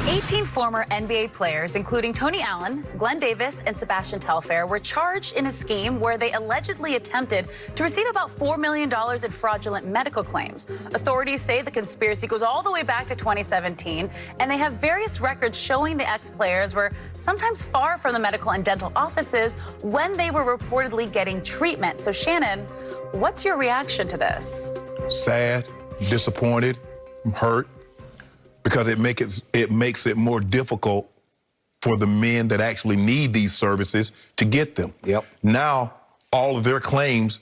18 former NBA players, including Tony Allen, Glenn Davis, and Sebastian Telfair, were charged in a scheme where they allegedly attempted to receive about $4 million in fraudulent medical claims. Authorities say the conspiracy goes all the way back to 2017, and they have various records showing the ex-players were sometimes far from the medical and dental offices when they were reportedly getting treatment. So, Shannon, what's your reaction to this? Sad, disappointed, hurt. Because it makes it more difficult for the men that actually need these services to get them. Yep. Now, all of their claims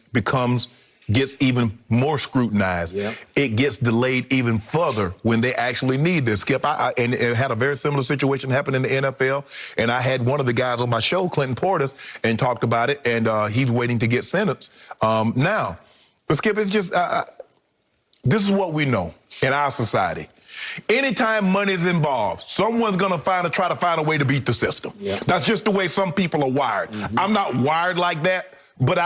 gets even more scrutinized. Yep. It gets delayed even further when they actually need this. Skip, and it had a very similar situation happen in the NFL, and I had one of the guys on my show, Clinton Portis, and talked about it, and he's waiting to get sentenced now. But Skip, it's just, this is what we know in our society. Anytime money is involved, someone's going to try to find a way to beat the system. Yeah. That's just the way some people are wired. Mm-hmm. I'm not wired like that, but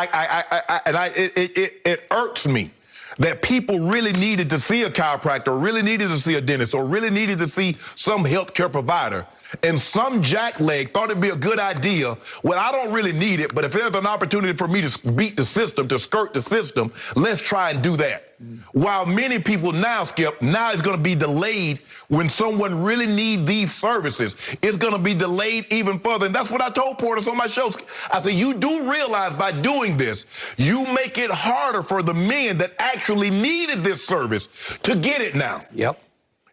it irks me that people really needed to see a chiropractor, or really needed to see a dentist, or really needed to see some healthcare provider. And some jackleg thought it'd be a good idea. Well, I don't really need it, but if there's an opportunity for me to beat the system, to skirt the system, let's try and do that. While many people now, Skip, now it's going to be delayed when someone really needs these services. It's going to be delayed even further. And that's what I told Portis on my show. I said, you do realize by doing this, you make it harder for the men that actually needed this service to get it now. Yep.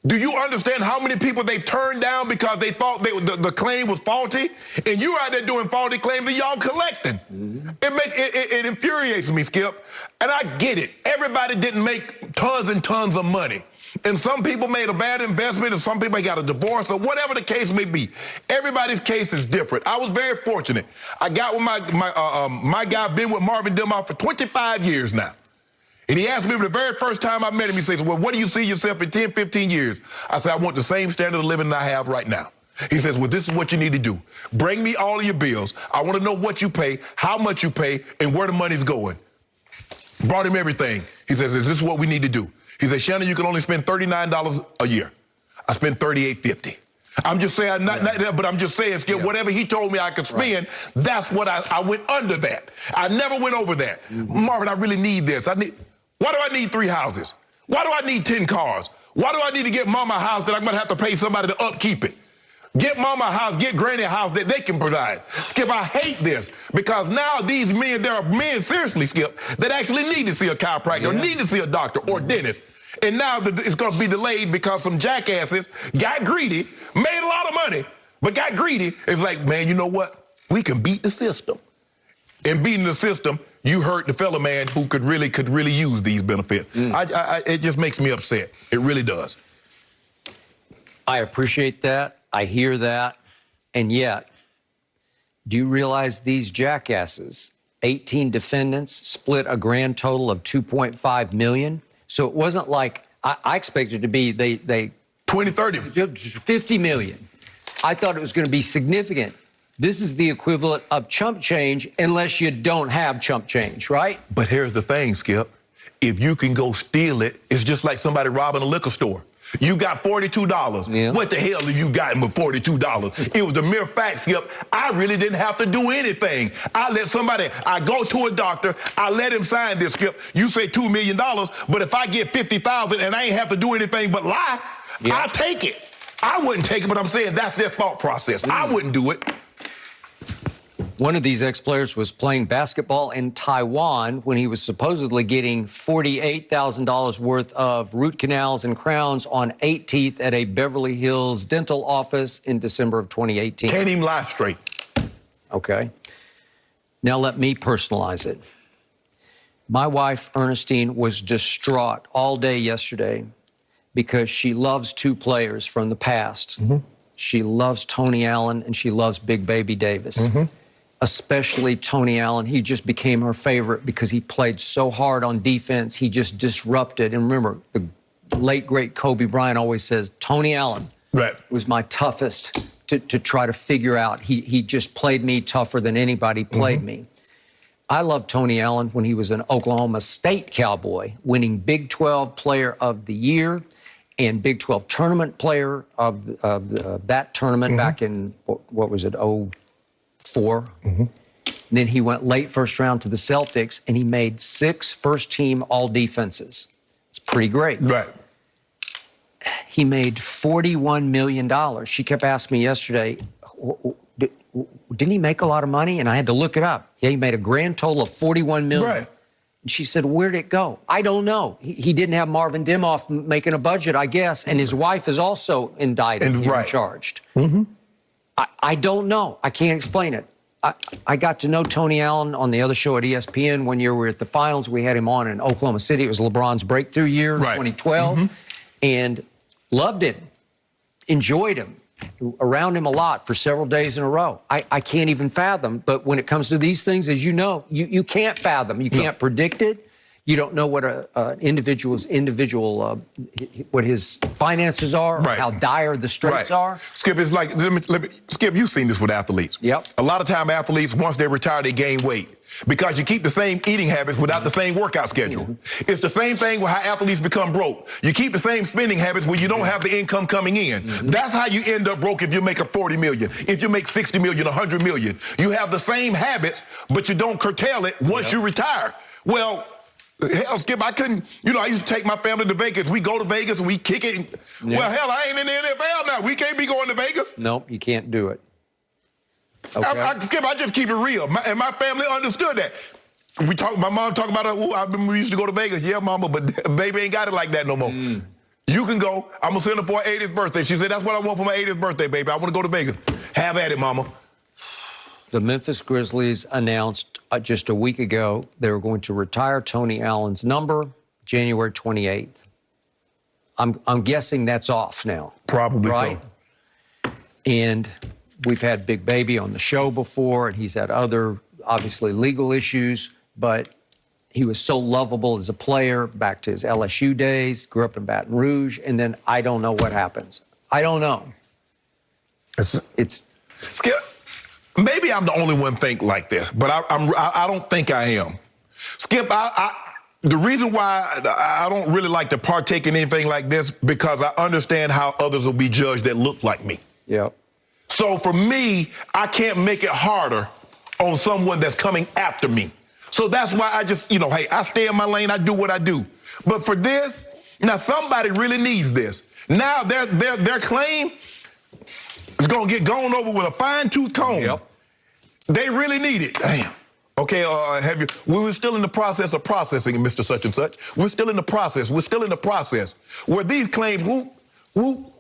Do you understand how many people they turned down because they thought the claim was faulty? And you're out there doing faulty claims and y'all collecting. Mm-hmm. It infuriates me, Skip. And I get it. Everybody didn't make tons and tons of money. And some people made a bad investment, and some people got a divorce, or whatever the case may be. Everybody's case is different. I was very fortunate. I got with my guy, been with Marvin Dimmoff for 25 years now. And he asked me the very first time I met him, he says, well, what do you see yourself in 10, 15 years? I said, I want the same standard of living that I have right now. He says, well, this is what you need to do. Bring me all of your bills. I want to know what you pay, how much you pay, and where the money's going. Brought him everything. He says, this is what we need to do. He said, Shannon, you can only spend $39 a year. I spent $38.50. I'm just saying, but I'm just saying, Skip, whatever he told me I could spend, that's what I went under that. I never went over that. Mm-hmm. Marvin, I really need this. Why do I need 3 houses? Why do I need 10 cars? Why do I need to get mama a house that I'm going to have to pay somebody to upkeep it? Get mama a house, get granny a house that they can provide. Skip, I hate this because now these men, there are men, seriously, Skip, that actually need to see a chiropractor, or need to see a doctor or dentist. And now it's going to be delayed because some jackasses got greedy, made a lot of money, but got greedy. It's like, man, you know what? We can beat the system. And beating the system, you hurt the fellow man who could really use these benefits. It just makes me upset. It really does. I appreciate that. I hear that. And yet, do you realize these jackasses, 18 defendants, split a grand total of $2.5 million? So it wasn't like I expected it to be they 20, 30, 50 million. I thought it was going to be significant. This is the equivalent of chump change unless you don't have chump change, right? But here's the thing, Skip. If you can go steal it, it's just like somebody robbing a liquor store. You got $42. Yeah. What the hell have you gotten with $42? It was the mere fact, Skip, I really didn't have to do anything. I go to a doctor, I let him sign this, Skip. You say $2 million, but if I get $50,000 and I ain't have to do anything but lie, I'll take it. I wouldn't take it, but I'm saying that's their thought process. I wouldn't do it. One of these ex-players was playing basketball in Taiwan when he was supposedly getting $48,000 worth of root canals and crowns on 8 teeth at a Beverly Hills dental office in December of 2018. Can't even lie straight. Okay. Now let me personalize it. My wife, Ernestine, was distraught all day yesterday because she loves 2 players from the past. Mm-hmm. She loves Tony Allen and she loves Big Baby Davis. Mm-hmm. Especially Tony Allen. He just became her favorite because he played so hard on defense. He just disrupted. And remember, the late, great Kobe Bryant always says, Tony Allen was my toughest to try to figure out. He just played me tougher than anybody played me. I loved Tony Allen when he was an Oklahoma State Cowboy, winning Big 12 Player of the Year. and Big 12 tournament player of that tournament back in, what was it, 04? And then he went late first round to the Celtics, and he made 6 first-team all-defenses. It's pretty great. Right. He made $41 million. She kept asking me yesterday, didn't he make a lot of money? And I had to look it up. Yeah, he made a grand total of $41 million. Right. And she said, where'd it go? I don't know. He didn't have Marvin Dimoff making a budget, I guess, and his wife is also indicted and charged. I don't know. I can't explain it. I got to know Tony Allen on the other show at ESPN one year. We were at the finals. We had him on in Oklahoma City. It was LeBron's breakthrough year, 2012, and loved him, enjoyed him, around him a lot for several days in a row. I can't even fathom, but when it comes to these things, as you know, you can't fathom. You can't predict it. You don't know what an individual's what his finances are, or how dire the straits are. Skip, it's like, Skip, you've seen this with athletes. Yep. A lot of time athletes, once they retire, they gain weight because you keep the same eating habits without the same workout schedule. It's the same thing with how athletes become broke. You keep the same spending habits when you don't have the income coming in. That's how you end up broke if you make a $40 million, if you make $60 million, $100 million. You have the same habits, but you don't curtail it once you retire. Well, hell, Skip, I couldn't, I used to take my family to Vegas. We go to Vegas and we kick it. Well, hell, I ain't in the NFL now. We can't be going to Vegas. Nope, you can't do it. Okay. Skip, I just keep it real. And my family understood that. My mom talked about, we used to go to Vegas. Yeah, mama, but baby ain't got it like that no more. You can go. I'm going to send her for her 80th birthday. She said, that's what I want for my 80th birthday, baby. I want to go to Vegas. Have at it, mama. The Memphis Grizzlies announced just a week ago they were going to retire Tony Allen's number January 28th. I'm guessing that's off now. Probably right? So. And we've had Big Baby on the show before, and he's had other, obviously, legal issues, but he was so lovable as a player back to his LSU days, grew up in Baton Rouge, and then I don't know what happens. I don't know. It's Skip. Maybe I'm the only one think like this, but I don't think I am. Skip, the reason why I don't really like to partake in anything like this because I understand how others will be judged that look like me. Yep. So for me, I can't make it harder on someone that's coming after me. So that's why I just, hey, I stay in my lane, I do what I do. But for this, now somebody really needs this. Now their claim is going to get gone over with a fine-tooth comb. Yep. They really need it. Damn. Okay, we were still in the process of processing, Mr. Such and Such. We're still in the process. We're still in the process where these claims,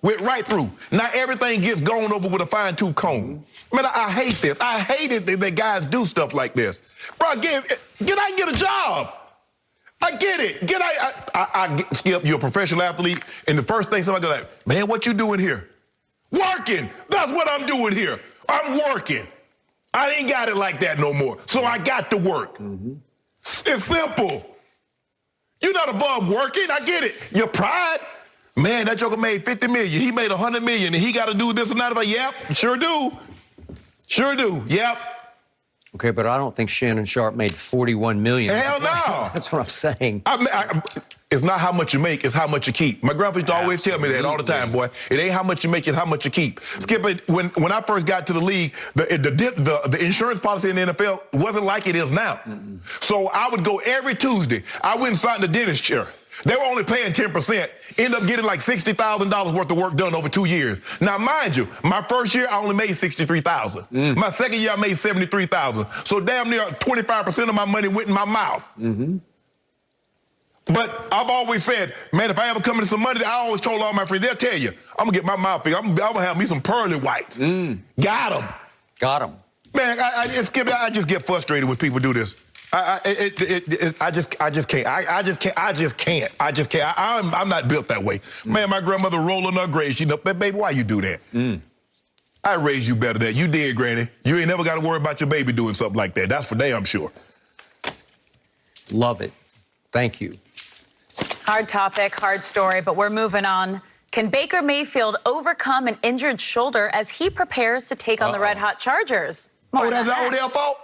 went right through. Now everything gets gone over with a fine-tooth comb. Man, I hate this. I hate it that guys do stuff like this. Bro, get out and get a job. I get it. Skip, you're a professional athlete, and the first thing somebody's like, man, what you doing here? Working. That's what I'm doing here. I'm working. I ain't got it like that no more. So I got to work. It's simple. You're not above working. I get it. Your pride. Man, that joker made $50 million. He made $100 million, and he got to do this and that. Like, yep, sure do. Sure do. Yep. Okay, but I don't think Shannon Sharp made $41 million. Hell no. That's what I'm saying. It's not how much you make, it's how much you keep. My grandpa used to always tell me that all the time, boy. It ain't how much you make, it's how much you keep. Skip it. When I first got to the league, the insurance policy in the NFL wasn't like it is now. So I would go every Tuesday. I went and signed the dentist chair. They were only paying 10%. End up getting like $60,000 worth of work done over 2 years. Now, mind you, my first year, I only made $63,000. My second year, I made $73,000. So damn near 25% of my money went in my mouth. But I've always said, man, if I ever come into some money, I always told all my friends, they'll tell you, I'm going to get my mouth fixed. I'm going to have me some pearly whites. Got them. Got them. Man, I just get frustrated when people do this. I just can't. I'm not built that way. Man, my grandmother rolling her grave. She know, baby, why you do that? I raised you better than that. You did, Granny. You ain't never got to worry about your baby doing something like that. That's for damn sure. Love it. Thank you. Hard topic, hard story, but we're moving on. Can Baker Mayfield overcome an injured shoulder as he prepares to take on the Red Hot Chargers? Oh, that's the Odell fault?